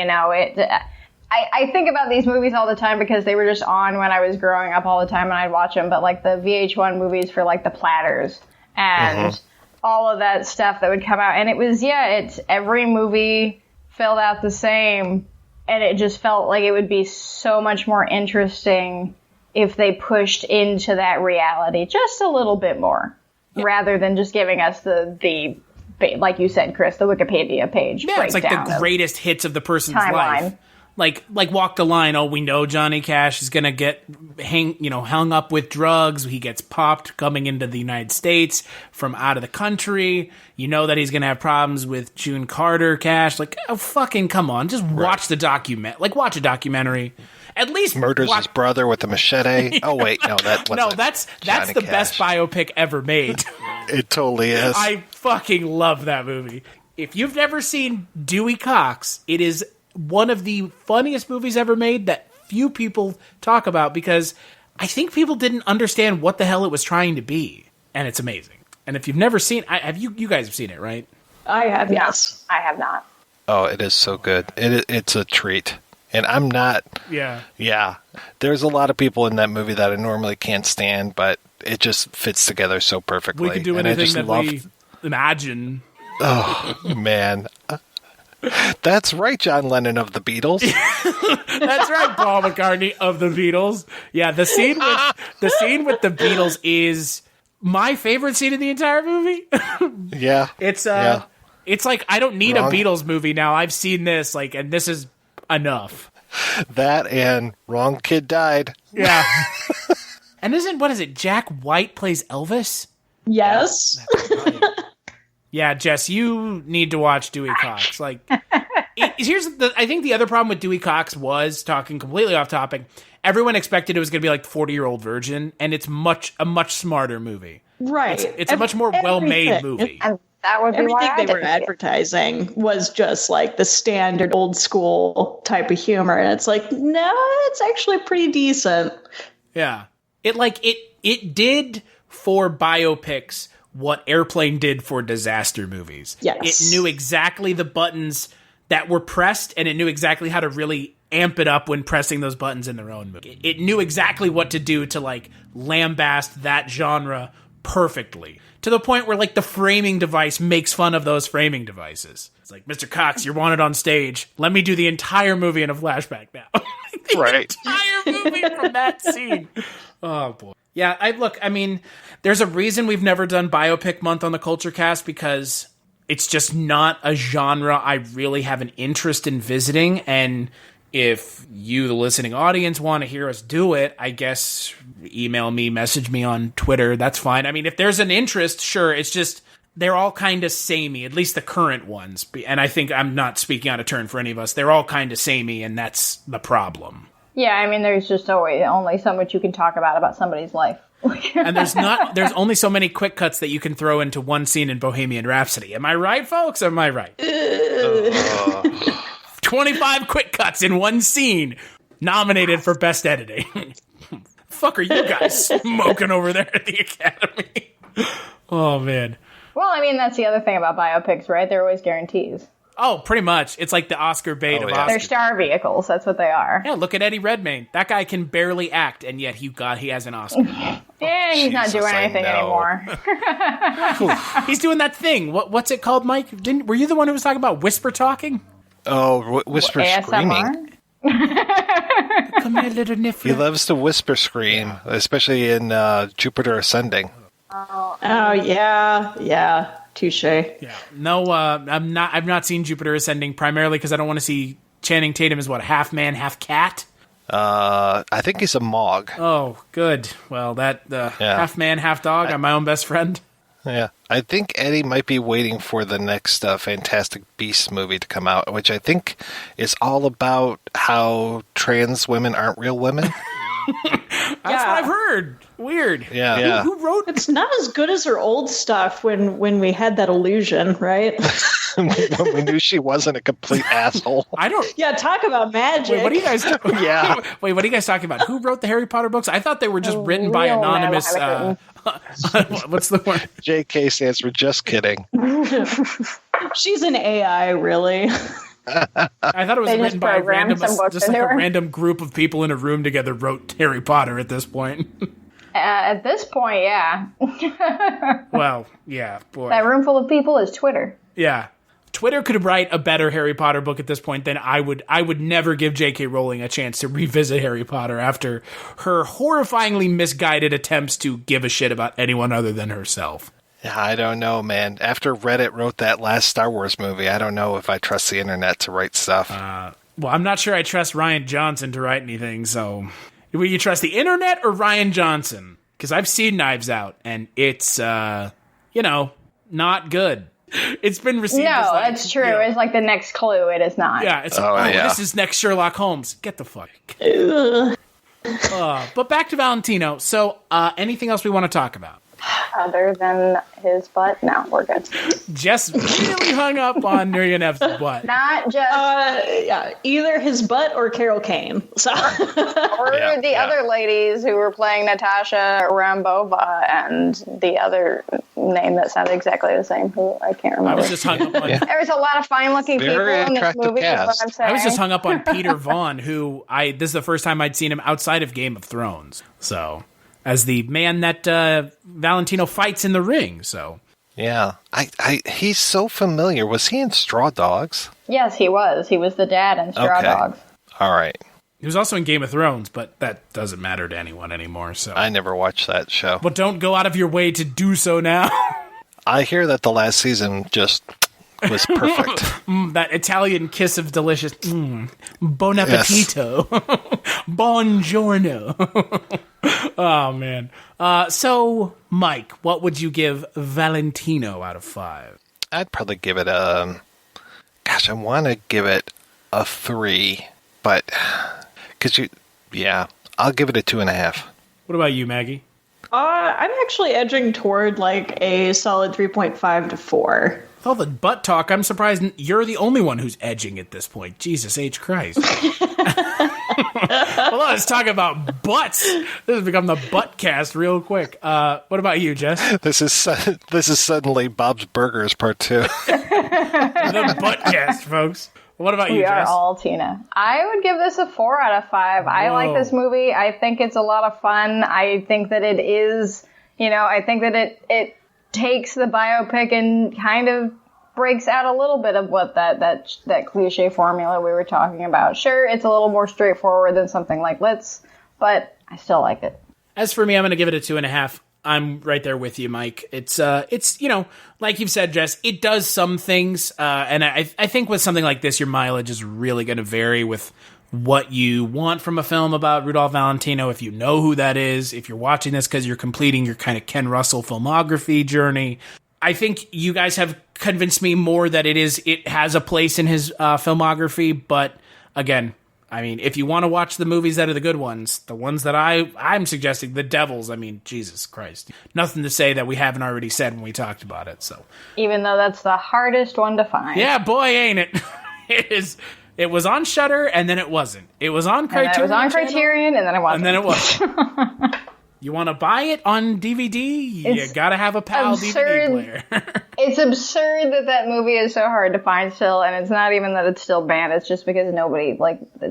I think about these movies all the time because they were just on when I was growing up all the time and I'd watch them, but like the VH1 movies for like the Platters and all of that stuff that would come out. And it was, it's every movie filled out the same. And it just felt like it would be so much more interesting if they pushed into that reality just a little bit more, rather than just giving us the like you said, Chris, the Wikipedia page. Yeah, it's like the greatest hits of the person's life. Like Walk the Line. Oh, we know Johnny Cash is gonna get hung up with drugs. He gets popped coming into the United States from out of the country. You know that he's gonna have problems with June Carter Cash. Like, oh, fucking come on, just watch the document. Like, watch a documentary. At least murders his brother with a machete. Oh wait, no, that wasn't. No, that's the best biopic ever made. It totally is. I fucking love that movie. If you've never seen Dewey Cox, it is one of the funniest movies ever made that few people talk about, because I think people didn't understand what the hell it was trying to be, and it's amazing. And if you've never seen, you guys have seen it, right? I have, yes. I have not. Oh, it is so good. It's a treat. And I'm not. Yeah. Yeah. There's a lot of people in that movie that I normally can't stand, but it just fits together so perfectly. We can do anything that we imagine. Oh, man. That's right, John Lennon of the Beatles. That's right, Paul McCartney of the Beatles. Yeah, the scene with the Beatles is my favorite scene in the entire movie. Yeah. It's like, I don't need a Beatles movie now. I've seen this, and this is enough. That and Wrong Kid Died. Yeah. And what is it, Jack White plays Elvis? Yes. Yeah, Jess, you need to watch Dewey Cox. I think the other problem with Dewey Cox was, talking completely off topic, everyone expected it was going to be like 40-Year-Old Virgin, and it's a much smarter movie. Right. It's a much more well-made movie. And that would be everything they were advertising was just like the standard old school type of humor, and it's like, no, it's actually pretty decent. Yeah. It did for biopics what Airplane did for disaster movies. Yes. It knew exactly the buttons that were pressed, and it knew exactly how to really amp it up when pressing those buttons in their own movie. It knew exactly what to do to lambast that genre perfectly, to the point where the framing device makes fun of those framing devices. It's like, Mr. Cox, you're wanted on stage. Let me do the entire movie in a flashback now. Right. Entire movie from that scene. Oh boy. Yeah, there's a reason we've never done Biopic Month on the Culture Cast, because it's just not a genre I really have an interest in visiting. And if you, the listening audience, want to hear us do it, I guess email me, message me on Twitter. That's fine. If there's an interest, sure. It's just they're all kind of samey, at least the current ones. And I think I'm not speaking out of turn for any of us. They're all kind of samey, and that's the problem. Yeah, there's just only so much you can talk about somebody's life. And there's only so many quick cuts that you can throw into one scene in Bohemian Rhapsody. Am I right, folks? Am I right? 25 quick cuts in one scene, nominated for Best Editing. Fuck are you guys smoking over there at the Academy? Oh, man. Well, that's the other thing about biopics, right? They're always guarantees. Oh, pretty much. It's like the Oscar bait of Oscars. They're star vehicles. That's what they are. Yeah, look at Eddie Redmayne. That guy can barely act, and yet he has an Oscar. Yeah, he's not doing anything anymore. He's doing that thing. What's it called, Mike? Were you the one who was talking about whisper talking? Oh, whisper screaming. Come here, little niffler. He loves to whisper scream, especially in Jupiter Ascending. Oh yeah. Touche. Yeah. No, I've not seen Jupiter Ascending, primarily because I don't want to see Channing Tatum as half man, half cat. I think he's a Mog. Oh, good. Well, half man, half dog. I'm my own best friend. Yeah. I think Eddie might be waiting for the next Fantastic Beasts movie to come out, which I think is all about how trans women aren't real women. That's what I've heard. Weird. Yeah. Who wrote? It's not as good as her old stuff when we had that illusion, right? When we knew she wasn't a complete asshole. I don't. Yeah, talk about magic. Wait, what are you guys? Yeah. Wait, what are you guys talking about? Who wrote the Harry Potter books? I thought they were just written by anonymous. What's the word? JK stands for just kidding. She's an AI, really. I thought it was written by a random group of people in a room together wrote Harry Potter at this point. At this point, yeah. Well, yeah, boy. That room full of people is Twitter. Yeah. Twitter could write a better Harry Potter book at this point than I would never give J.K. Rowling a chance to revisit Harry Potter after her horrifyingly misguided attempts to give a shit about anyone other than herself. Yeah, I don't know, man. After Reddit wrote that last Star Wars movie, I don't know if I trust the internet to write stuff. Well, I'm not sure I trust Rian Johnson to write anything, so... Will you trust the internet or Rian Johnson? Because I've seen Knives Out, and it's, not good. It's been received as No, like, that's true. It's like the next Clue. It is not. Yeah, it's this is next Sherlock Holmes. Get the fuck. But back to Valentino. So, anything else we want to talk about? Other than his butt? No, we're good. Jess really hung up on Nureyev's butt. Not just... yeah, either his butt or Carol Kane. So. Or the other ladies who were playing Natasha Rambova and the other name that sounded exactly the same, who I can't remember. I was just hung up on... There was a lot of fine-looking people in this movie, is what I'm saying. I was just hung up on Peter Vaughn, who this is the first time I'd seen him outside of Game of Thrones. So... as the man that Valentino fights in the ring, so... Yeah. He's so familiar. Was he in Straw Dogs? Yes, he was. He was the dad in Straw Dogs. All right. He was also in Game of Thrones, but that doesn't matter to anyone anymore, so... I never watched that show. But don't go out of your way to do so now. I hear that the last season just was perfect. That Italian kiss of delicious... Bon appetito. Yes. Buongiorno. Oh, man. So, Mike, what would you give Valentino out of 5? I'd probably give it a... Gosh, I want to give it a 3, but... I'll give it a 2.5. What about you, Maggie? I'm actually edging toward like a solid 3.5 to 4. With all the butt talk, I'm surprised you're the only one who's edging at this point. Jesus H. Christ. Well, let's talk about butts. This has become the butt cast real quick. What about you, Jess? This is suddenly Bob's Burgers Part 2. The butt cast, folks. What about you, Jess? We are all Tina. I would give this a 4 out of 5. Whoa. I like this movie. I think it's a lot of fun. I think that it is, I think that it takes the biopic and kind of breaks out a little bit of what that cliche formula we were talking about. Sure, it's a little more straightforward than something like Litz, but I still like it. As for me, I'm going to give it a 2.5. I'm right there with you, Mike. It's like you've said, Jess, it does some things, and I think with something like this, your mileage is really going to vary with what you want from a film about Rudolph Valentino. If you know who that is, if you're watching this because you're completing your kind of Ken Russell filmography journey, I think you guys have convinced me more that it has a place in his filmography. But again, I mean, if you want to watch the movies that are the good ones, the ones that I'm suggesting, The Devils, I mean, Jesus Christ. Nothing to say that we haven't already said when we talked about it. So, even though that's the hardest one to find. Yeah, boy, ain't it? It is. It was on Shudder, and then it wasn't. It was on Criterion. And it was on Criterion, and then it wasn't. And then it wasn't. You want to buy it on DVD? You gotta have a PAL DVD player. It's absurd that movie is so hard to find still, and it's not even that it's still banned. It's just because nobody,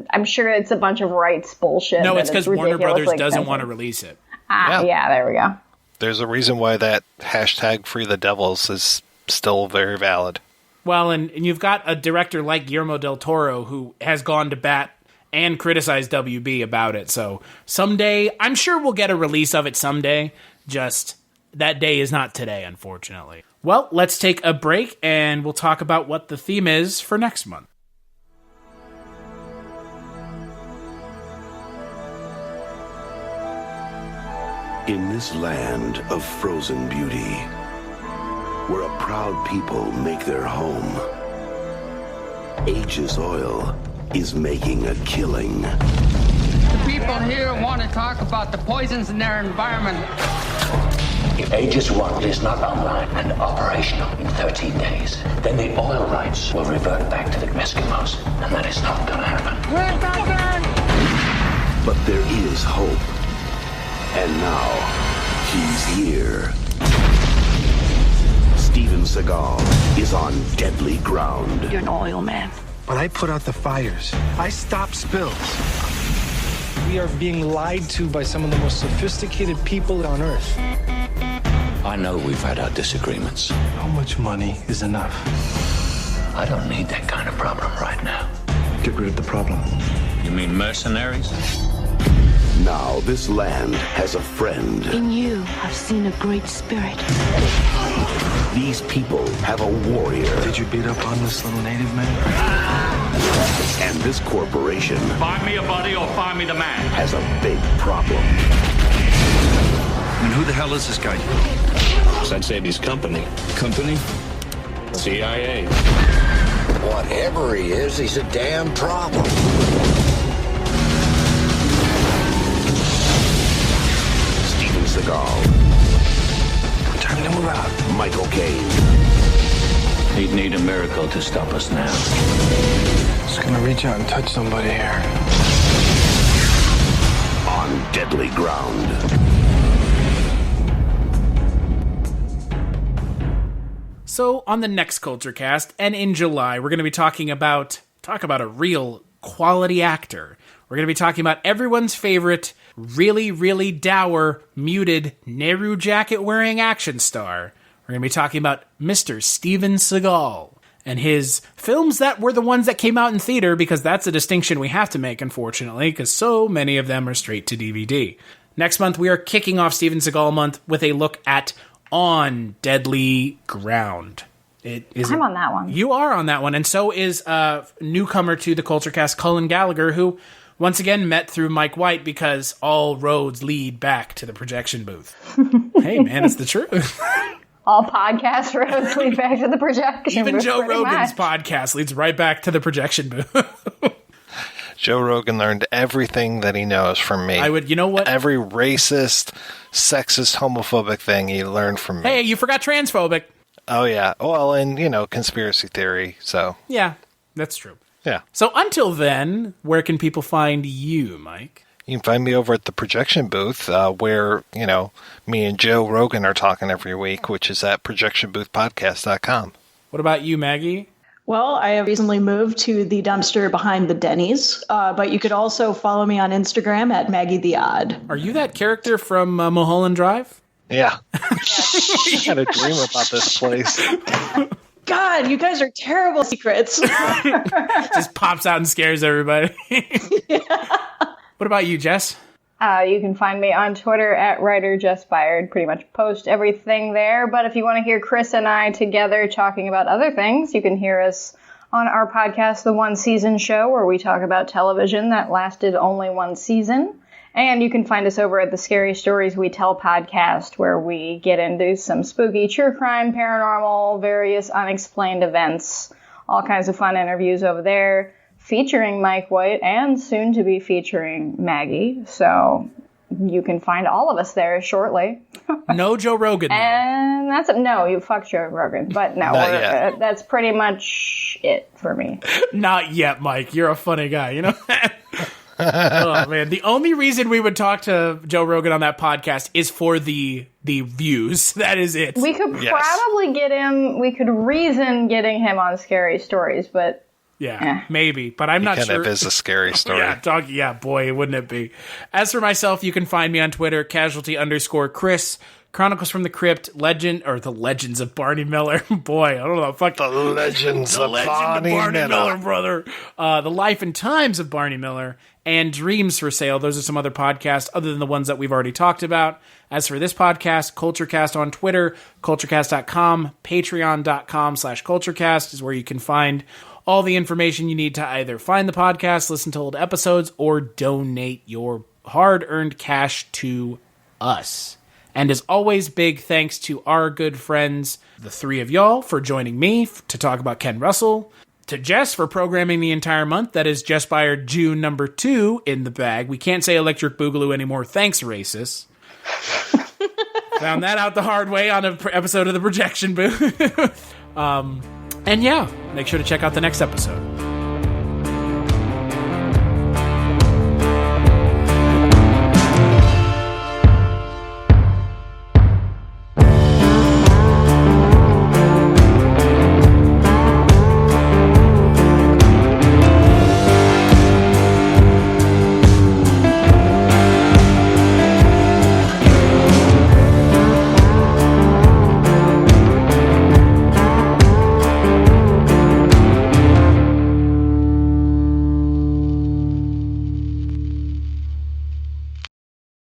I'm sure it's a bunch of rights bullshit. No, it's because Warner Brothers doesn't want to release it. Yeah, there we go. There's a reason why that hashtag Free the Devils is still very valid. Well, and you've got a director like Guillermo del Toro who has gone to bat and criticized WB about it. So someday, I'm sure we'll get a release of it someday. Just that day is not today, unfortunately. Well, let's take a break and we'll talk about what the theme is for next month. In this land of frozen beauty, where a proud people make their home, Aegis Oil is making a killing. The people here want to talk about the poisons in their environment. If Aegis 1 is not online and operational in 13 days, then the oil rights will revert back to the Eskimos, and that is not going to happen. But there is hope. And now, he's here. Steven Seagal is on deadly ground. You're an oil man. But I put out the fires. I stop spills. We are being lied to by some of the most sophisticated people on earth. I know we've had our disagreements. How much money is enough? I don't need that kind of problem right now. Get rid of the problem. You mean mercenaries? Now this land has a friend. In you, I've seen a great spirit. These people have a warrior. Did you beat up on this little native man? And this corporation Find me a body or find me the man. has a big problem. And who the hell is this guy? I'd say he's company. Company? CIA. Whatever he is, he's a damn problem. Steven Seagal. Time to move out. Michael Caine. He'd need a miracle to stop us now. Just gonna reach out and touch somebody here. On deadly ground. So on the next Culture Cast, and in July, we're going to be talking about a real quality actor. We're going to be talking about everyone's favorite, really, really dour, muted, Nehru jacket-wearing action star. We're going to be talking about Mr. Steven Seagal and his films that were the ones that came out in theater, because that's a distinction we have to make, unfortunately, because so many of them are straight to DVD. Next month, we are kicking off Steven Seagal month with a look at On Deadly Ground. I'm on that one. You are on that one, and so is a newcomer to the Culture Cast, Cullen Gallagher, who once again met through Mike White because all roads lead back to the projection booth. Hey, man, it's the truth. All podcast roads lead back to the projection booth. Even Joe pretty Rogan's much. podcast leads right back to the projection booth. Joe Rogan learned everything that he knows from me. You know what? Every racist, sexist, homophobic thing he learned from me. Hey, you forgot transphobic. Oh, yeah. Well, and, conspiracy theory, so. Yeah, that's true. Yeah. So until then, where can people find you, Mike? You can find me over at the projection booth, where, me and Joe Rogan are talking every week, which is at projectionboothpodcast.com. What about you, Maggie? Well, I have recently moved to the dumpster behind the Denny's, but you could also follow me on Instagram at Maggie the Odd. Are you that character from Mulholland Drive? Yeah. I had a dream about this place. God, you guys are terrible secrets. Just pops out and scares everybody. Yeah. What about you, Jess? You can find me on Twitter at writer Jess Byard. Pretty much post everything there. But if you want to hear Chris and I together talking about other things, you can hear us on our podcast, The One Season Show, where we talk about television that lasted only one season. And you can find us over at the Scary Stories We Tell podcast, where we get into some spooky true crime, paranormal, various unexplained events, all kinds of fun interviews over there, featuring Mike White and soon to be featuring Maggie. So you can find all of us there shortly. No Joe Rogan. And you fuck Joe Rogan. But no, that's pretty much it for me. Not yet, Mike. You're a funny guy, you know? Oh, man. The only reason we would talk to Joe Rogan on that podcast is for the views. That is it. We could probably get him, we could reason getting him on Scary Stories, but maybe, but I'm not sure. It kind of is a scary story. Boy, wouldn't it be? As for myself, you can find me on Twitter, casualty_Chris, Chronicles from the Crypt, the Legends of Barney Miller. Boy, I don't know. Fuck the Legends of Barney Miller, brother. The Life and Times of Barney Miller, and Dreams for Sale. Those are some other podcasts other than the ones that we've already talked about. As for this podcast, CultureCast on Twitter, culturecast.com, patreon.com/culturecast is where you can find all the information you need to either find the podcast, listen to old episodes, or donate your hard-earned cash to us. And as always, big thanks to our good friends, the three of y'all, for joining me to talk about Ken Russell. To Jess for programming the entire month. That is Jess Byard June #2 in the bag. We can't say Electric Boogaloo anymore. Thanks, racists. Found that out the hard way on an episode of The Projection Booth. And make sure to check out the next episode.